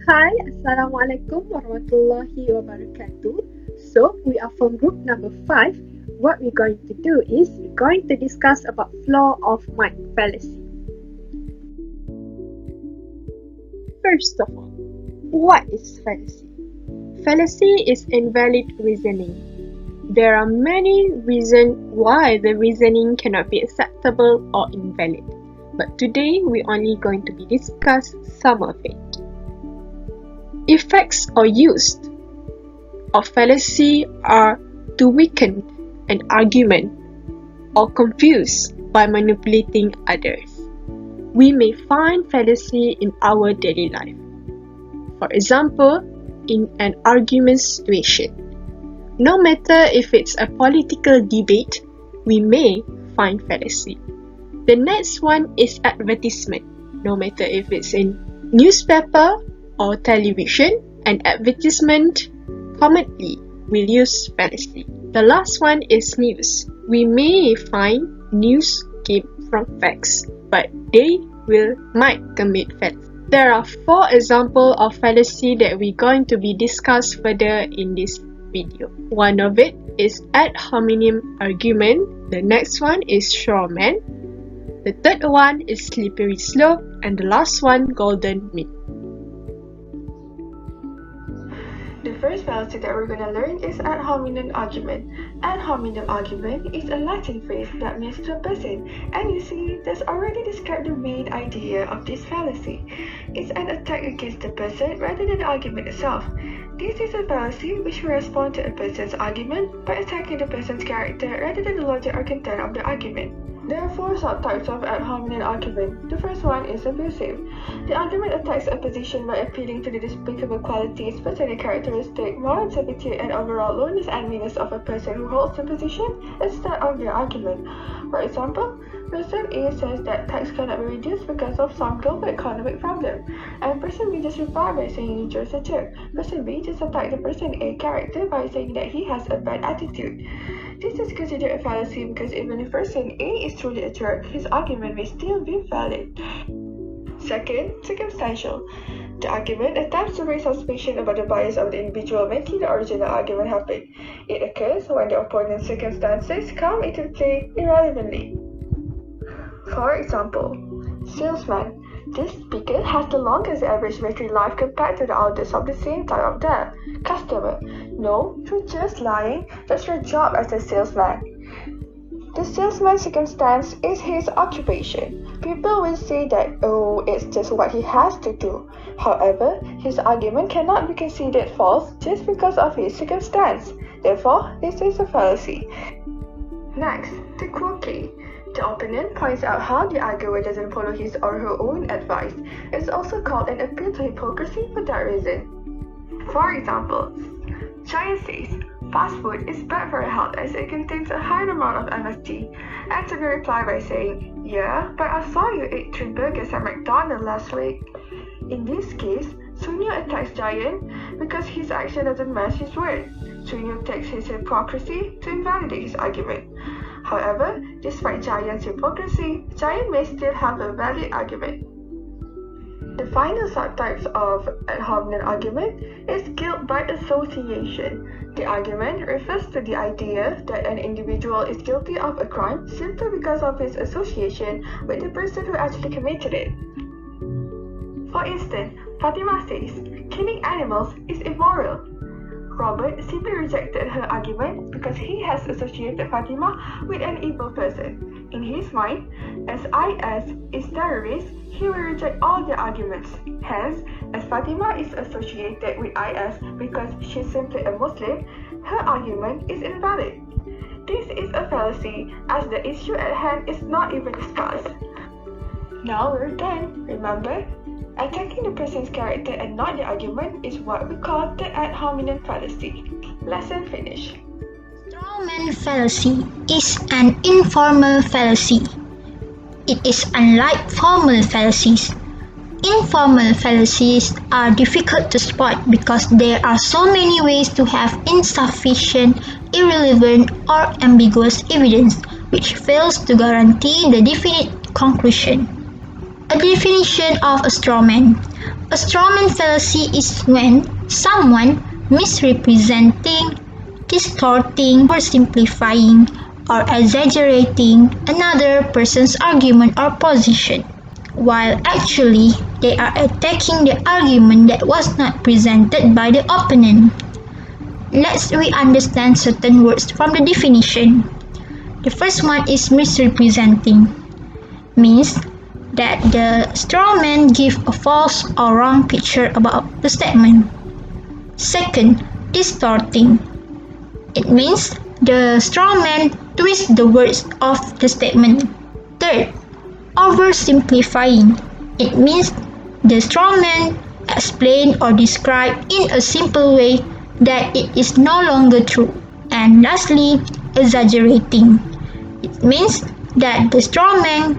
Hi, Assalamualaikum warahmatullahi wabarakatuh. So, we are from group number 5. What we're going to do is we're going to discuss about flaw of Man Fallacy. First of all, what is fallacy? Fallacy is invalid reasoning. There are many reasons why the reasoning cannot be acceptable or invalid, but today we're only going to be discuss some of it. Effects or use of fallacy are to weaken an argument or confuse by manipulating others. We may find fallacy in our daily life. For example, in an argument situation. No matter if it's a political debate, we may find fallacy. The next one is advertisement. No matter if it's in newspaper or television, an advertisement commonly will use fallacy. The last one is news. We may find news came from facts, but they might commit fallacy. There are 4 examples of fallacy that we're going to be discussed further in this video. One of it is ad hominem argument. The next one is strawman. The third one is slippery slope, and the last one golden mean. The first fallacy that we're going to learn is ad hominem argument. Ad hominem argument is a Latin phrase that means to a person, and you see, that's already described the main idea of this fallacy. It's an attack against the person rather than the argument itself. This is a fallacy which will respond to a person's argument by attacking the person's character rather than the logic or content of the argument. There are 4 subtypes of ad hominem argument. The first one is abusive. The argument attacks a position by appealing to the despicable qualities, personal characteristic, moral turpitude, and overall lowness and meanness of a person who holds the position instead of their argument. For example, person A says that tax cannot be reduced because of some global economic problem, and person B just replied by saying he just a jerk. Person B just attacked the person A character by saying that he has a bad attitude. This is considered a fallacy because even if person A is truly a jerk, his argument may still be valid. Second, circumstantial. The argument attempts to raise suspicion about the bias of the individual making the original argument happen. It occurs when the opponent's circumstances come into play irrelevantly. For example, salesman. This speaker has the longest average battery life compared to the others of the same type of debt. Customer. No, you're just lying. That's your job as a salesman. The salesman's circumstance is his occupation. People will say that, oh, it's just what he has to do. However, his argument cannot be considered false just because of his circumstance. Therefore, this is a fallacy. Next, the quirky. The opponent points out how the arguer doesn't follow his or her own advice. It's also called an appeal to hypocrisy for that reason. For example, Giant says, fast food is bad for health as it contains a high amount of MSG. And to be replied by saying, yeah, but I saw you ate 3 burgers at McDonald's last week. In this case, Sunil attacks Giant because his action doesn't match his word. Sunil takes his hypocrisy to invalidate his argument. However, despite Giant's hypocrisy, Giant may still have a valid argument. The final subtypes of ad hominem argument is guilt by association. The argument refers to the idea that an individual is guilty of a crime simply because of his association with the person who actually committed it. For instance, Fatima says, killing animals is immoral. Robert simply rejected her argument because he has associated Fatima with an evil person. In his mind, as IS is terrorist, he will reject all the arguments. Hence, as Fatima is associated with IS because she is simply a Muslim, her argument is invalid. This is a fallacy as the issue at hand is not even discussed. Now we're done, remember? Attacking the person's character and not the argument is what we call the ad hominem fallacy. Lesson finished. Strawman fallacy is an informal fallacy. It is unlike formal fallacies. Informal fallacies are difficult to spot because there are so many ways to have insufficient, irrelevant, or ambiguous evidence which fails to guarantee the definite conclusion. A definition of a strawman. A strawman fallacy is when someone misrepresenting, distorting, oversimplifying, or exaggerating another person's argument or position, while actually they are attacking the argument that was not presented by the opponent. Let's re-understand certain words from the definition. The first one is misrepresenting. Means that the strawman gives a false or wrong picture about the statement. Second, distorting. It means the strawman twists the words of the statement. Third, oversimplifying. It means the strawman explains or describes in a simple way that it is no longer true. And lastly, exaggerating. It means that the strawman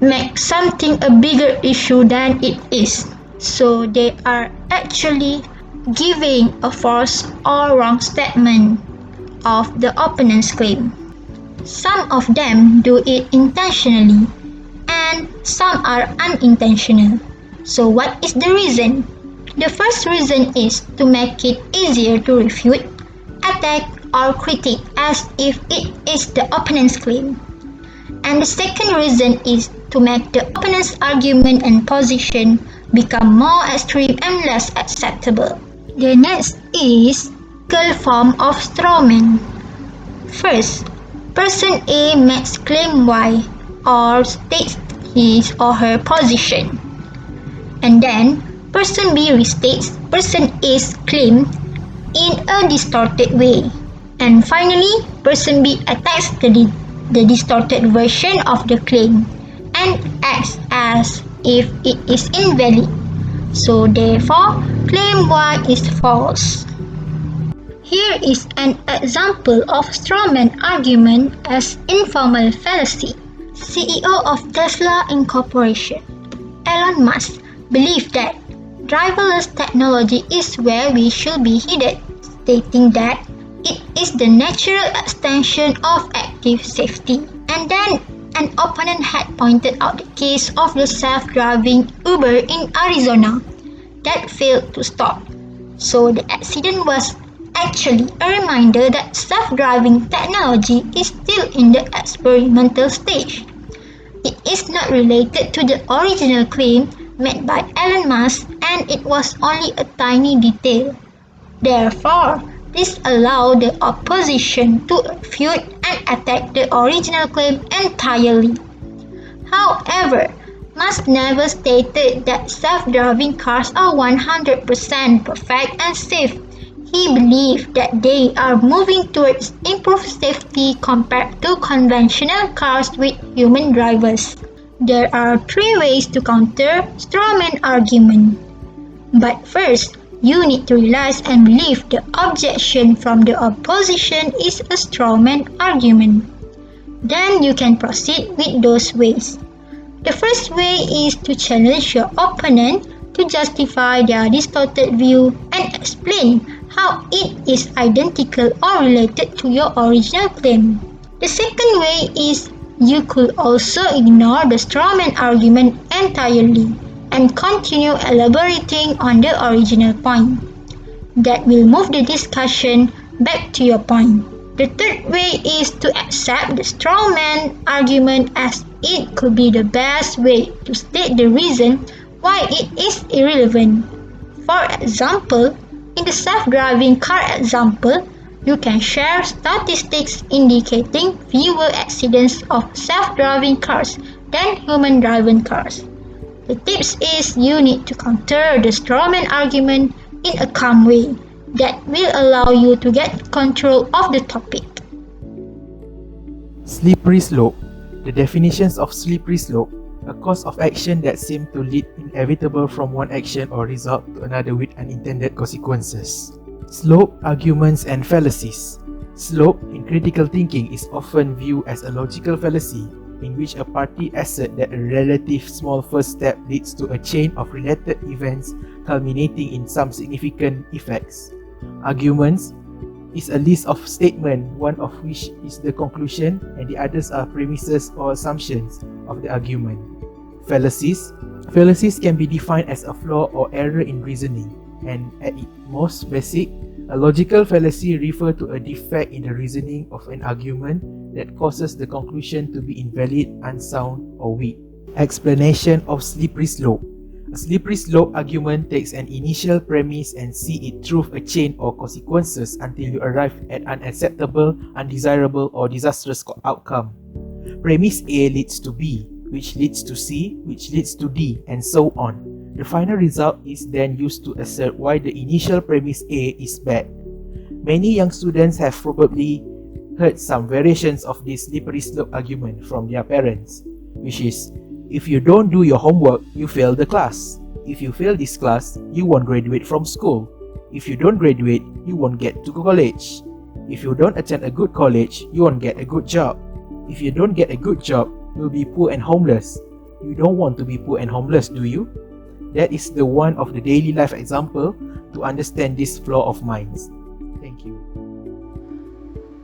makes something a bigger issue than it is. So they are actually giving a false or wrong statement of the opponent's claim. Some of them do it intentionally and some are unintentional. So what is the reason? The first reason is to make it easier to refute, attack, or critique as if it is the opponent's claim. And the second reason is to make the opponent's argument and position become more extreme and less acceptable. The next is typical form of strawman. First, person A makes claim Y or states his or her position. And then, person B restates person A's claim in a distorted way. And finally, person B attacks the distorted version of the claim and acts as if it is invalid. So therefore, claim Y is false. Here is an example of strawman argument as informal fallacy. CEO of Tesla Incorporation, Elon Musk, believes that driverless technology is where we should be headed, stating that it is the natural extension of active safety. And then an opponent had pointed out the case of the self-driving Uber in Arizona that failed to stop. So the accident was actually a reminder that self-driving technology is still in the experimental stage. It is not related to the original claim made by Elon Musk, and it was only a tiny detail. Therefore, this allows the opposition to refute and attack the original claim entirely. However, Musk never stated that self-driving cars are 100% perfect and safe. He believed that they are moving towards improved safety compared to conventional cars with human drivers. There are 3 ways to counter strawman argument. But first, you need to realize and believe the objection from the opposition is a strawman argument. Then you can proceed with those ways. The first way is to challenge your opponent to justify their distorted view and explain how it is identical or related to your original claim. The second way is you could also ignore the strawman argument entirely and continue elaborating on the original point. That will move the discussion back to your point. The third way is to accept the strawman argument as it could be the best way to state the reason why it is irrelevant. For example, in the self-driving car example, you can share statistics indicating fewer accidents of self-driving cars than human-driven cars. The tips is you need to counter the strawman argument in a calm way that will allow you to get control of the topic. Slippery slope. The definitions of slippery slope: a course of action that seems to lead inevitable from one action or result to another with unintended consequences. Slope, arguments, and fallacies. Slope in critical thinking is often viewed as a logical fallacy in which a party asserts that a relative small first step leads to a chain of related events culminating in some significant effects. Arguments is a list of statements, one of which is the conclusion and the others are premises or assumptions of the argument. Fallacies Fallacies can be defined as a flaw or error in reasoning, and at its most basic, a logical fallacy refers to a defect in the reasoning of an argument that causes the conclusion to be invalid, unsound, or weak. Explanation of slippery slope. A slippery slope argument takes an initial premise and see it through a chain of consequences until you arrive at unacceptable, undesirable, or disastrous outcome. Premise A leads to B, which leads to C, which leads to D, and so on. The final result is then used to assert why the initial premise A is bad. Many young students have probably heard some variations of this slippery slope argument from their parents, which is, if you don't do your homework, you fail the class. If you fail this class, you won't graduate from school. If you don't graduate, you won't get to college. If you don't attend a good college, you won't get a good job. If you don't get a good job, you'll be poor and homeless. You don't want to be poor and homeless, do you? That is the one of the daily life example to understand this flaw of minds. Thank you.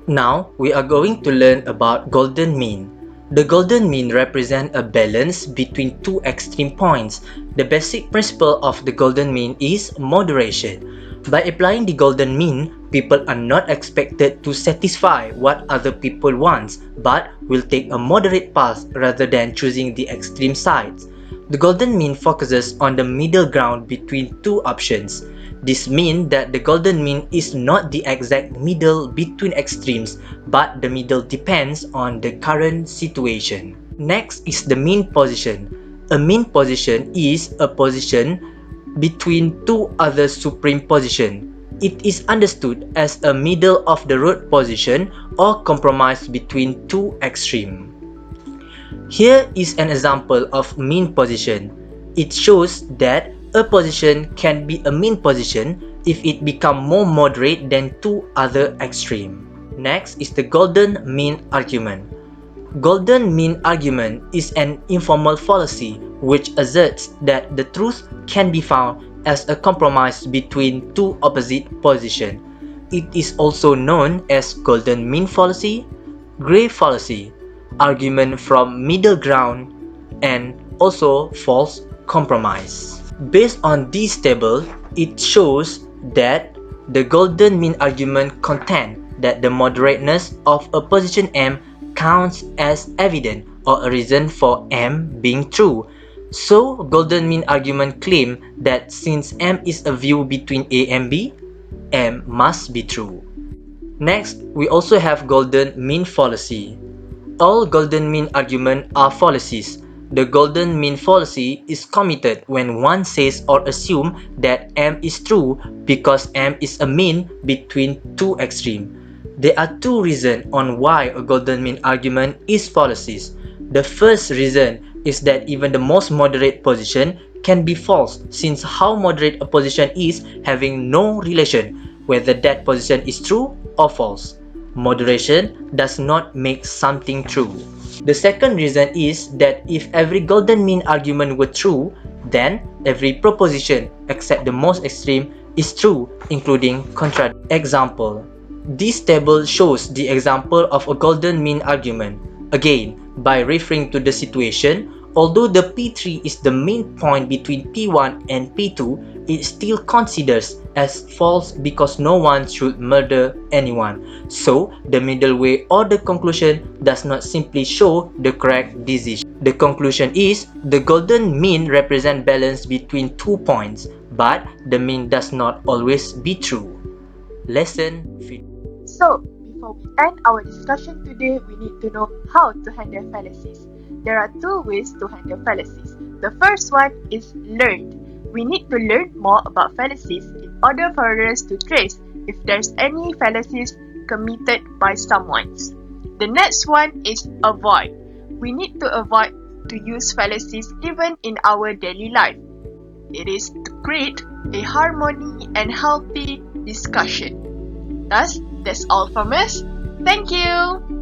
Now we are going to learn about golden mean. The golden mean represents a balance between two extreme points. The basic principle of the golden mean is moderation. By applying the golden mean, people are not expected to satisfy what other people want, but will take a moderate path rather than choosing the extreme sides. The golden mean focuses on the middle ground between two options. This means that the golden mean is not the exact middle between extremes, but the middle depends on the current situation. Next is the mean position. A mean position is a position between two other supreme positions. It is understood as a middle of the road position or compromise between two extremes. Here is an example of mean position. It shows that a position can be a mean position if it becomes more moderate than two other extremes. Next is the golden mean argument. Golden mean argument is an informal fallacy which asserts that the truth can be found as a compromise between two opposite positions. It is also known as golden mean fallacy, gray fallacy, argument from middle ground, and also false compromise. Based on this table, it shows that the golden mean argument contends that the moderateness of a position M counts as evident or a reason for M being true. So, golden mean argument claims that since M is a view between A and B, M must be true. Next, we also have golden mean fallacy. All golden mean arguments are fallacies. The golden mean fallacy is committed when one says or assumes that M is true because M is a mean between two extremes. There are two reasons on why a golden mean argument is fallacies. The first reason is that even the most moderate position can be false, since how moderate a position is having no relation whether that position is true or false. Moderation does not make something true. The second reason is that if every golden mean argument were true, then every proposition except the most extreme is true, including contradiction. Example. This table shows the example of a golden mean argument. Again, by referring to the situation, although the P3 is the main point between P1 and P2, it still considers as false because no one should murder anyone. So, the middle way or the conclusion does not simply show the correct decision. The conclusion is, the golden mean represents balance between 2 points, but the mean does not always be true. Lesson 3. So, before we end our discussion today, we need to know how to handle fallacies. There are 2 ways to handle fallacies. The first one is learned. We need to learn more about fallacies in order for us to trace if there's any fallacies committed by someone. The next one is avoid. We need to avoid to use fallacies even in our daily life. It is to create a harmony and healthy discussion. Thus, that's all from us. Thank you!